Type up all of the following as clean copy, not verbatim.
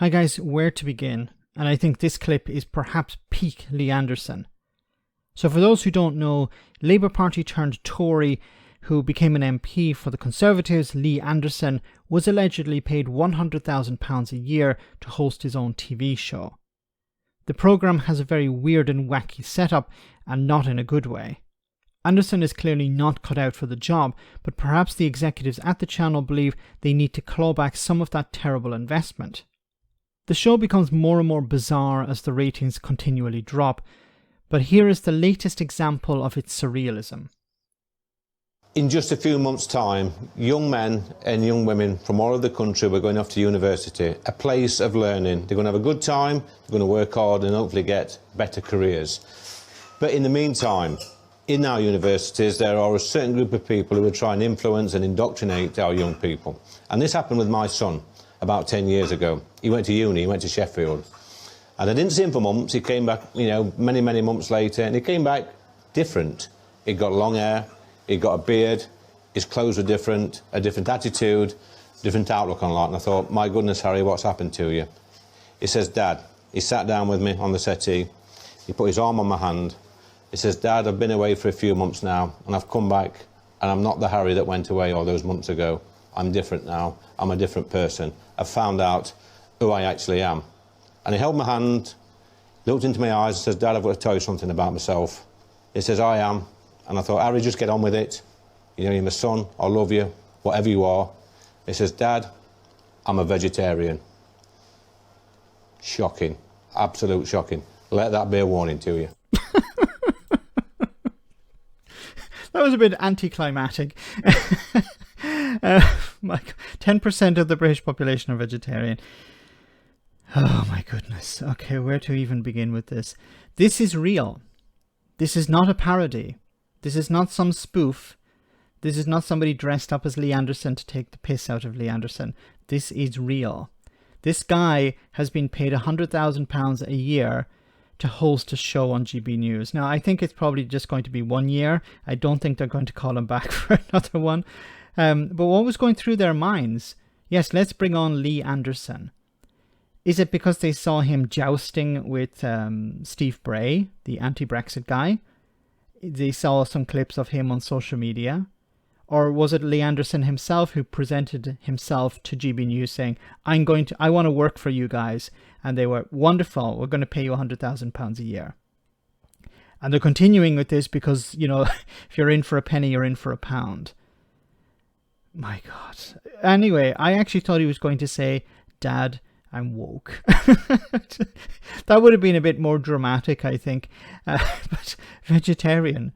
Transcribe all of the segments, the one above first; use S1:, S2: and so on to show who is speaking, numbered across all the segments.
S1: Hi guys, where to begin? And I think this clip is perhaps peak Lee Anderson. So for those who don't know, Labour Party turned Tory who became an MP for the Conservatives, Lee Anderson, was allegedly paid £100,000 a year to host his own TV show. The programme has a very weird and wacky setup, and not in a good way. Anderson is clearly not cut out for the job, but perhaps the executives at the channel believe they need to claw back some of that terrible investment. The show becomes more and more bizarre as the ratings continually drop, but here is the latest example of its surrealism.
S2: In just a few months' time, young men and young women from all over the country were going off to university, a place of learning. They're going to have a good time, they're going to work hard and hopefully get better careers. But in the meantime, in our universities, there are a certain group of people who are trying to influence and indoctrinate our young people. And this happened with my son about 10 years ago. He went to uni, he went to Sheffield. And I didn't see him for months. He came back, many, many months later, and he came back different. He'd got long hair, he'd got a beard, his clothes were different, a different attitude, different outlook on life. And I thought, my goodness, Harry, what's happened to you? He says, Dad, he sat down with me on the settee, he put his arm on my hand. He says, Dad, I've been away for a few months now, and I've come back, and I'm not the Harry that went away all those months ago. I'm different now. I'm a different person. I've found out who I actually am. And he held my hand, looked into my eyes and says, Dad, I've got to tell you something about myself. He says, I am. And I thought, Harry, just get on with it. You're my son, I love you, whatever you are. He says, Dad, I'm a vegetarian. Shocking. Absolute shocking. Let that be a warning to you.
S1: That was a bit anticlimactic. 10% of the British population are vegetarian. Oh my goodness. Okay, where to even begin with this? This is real. This is not a parody. This is not some spoof. This is not somebody dressed up as Lee Anderson to take the piss out of Lee Anderson. This is real. This guy has been paid £100,000 a year to host a show on GB News. Now, I think it's probably just going to be 1 year. I don't think they're going to call him back for another one. But what was going through their minds? Yes, let's bring on Lee Anderson. Is it because they saw him jousting with Steve Bray, the anti-Brexit guy? They saw some clips of him on social media? Or was it Lee Anderson himself who presented himself to GB News saying, I want to work for you guys. And they were, wonderful, we're going to pay you £100,000 a year. And they're continuing with this because, if you're in for a penny, you're in for a pound. My God. Anyway, I actually thought he was going to say, Dad, I'm woke. That would have been a bit more dramatic, I think. But vegetarian.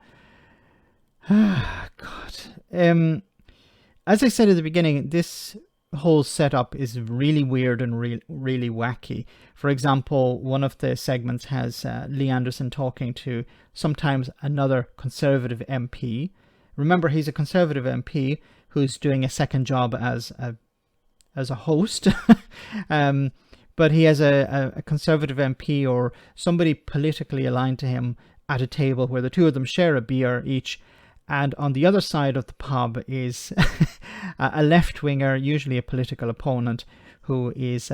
S1: God. As I said at the beginning, this whole setup is really weird and really wacky. For example, one of the segments has Lee Anderson talking to sometimes another Conservative MP. Remember, he's a Conservative MP who's doing a second job as a host. But he has a Conservative MP or somebody politically aligned to him at a table where the two of them share a beer each. And on the other side of the pub is a left-winger, usually a political opponent, who is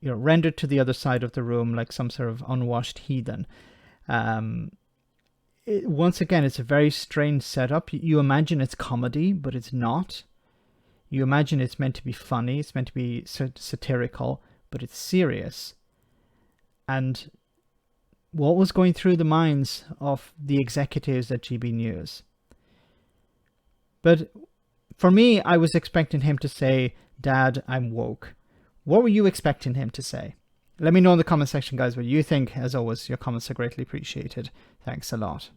S1: rendered to the other side of the room like some sort of unwashed heathen. Once again, it's a very strange setup. You imagine it's comedy, but it's not. You imagine it's meant to be funny, it's meant to be satirical, but it's serious. And what was going through the minds of the executives at GB News? But for me, I was expecting him to say, Dad, I'm woke. What were you expecting him to say? Let me know in the comment section, guys, what you think. As always, your comments are greatly appreciated. Thanks a lot.